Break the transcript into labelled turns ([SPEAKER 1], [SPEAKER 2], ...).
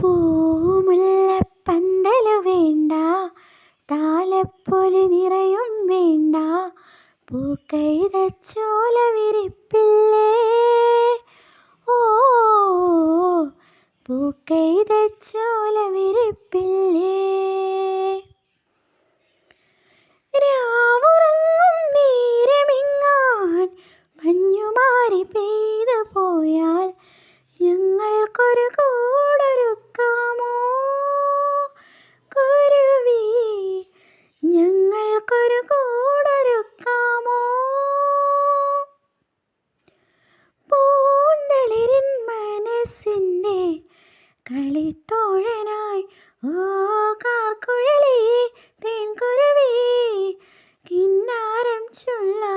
[SPEAKER 1] പൂമുല്ലപ്പന്തലു വേണ്ട, താലപ്പൊലി നിറയും വേണ്ട, പൂക്കൈതച്ചോല വിരിപ്പില്ലേ, ഓ പൂക്കൈതച്ചോല വിരിപ്പില്ലേ. രാവുറങ്ങും നേരമിങ്ങാൻ മഞ്ഞുമാരി പെയ്തു പോയാൽ ഞങ്ങൾക്കൊരു കൂടൊരുക്കാമോ കുരുവി, ഞങ്ങൾക്കൊരു കൂടൊരുക്കാമോ. പൂന്തളിരിൻ മനസ്സിൻ്റെ കളിത്തോഴനായി ഓ കാർക്കുഴലി തേൻകുരുവി, കിന്നാരം ചൊല്ലാ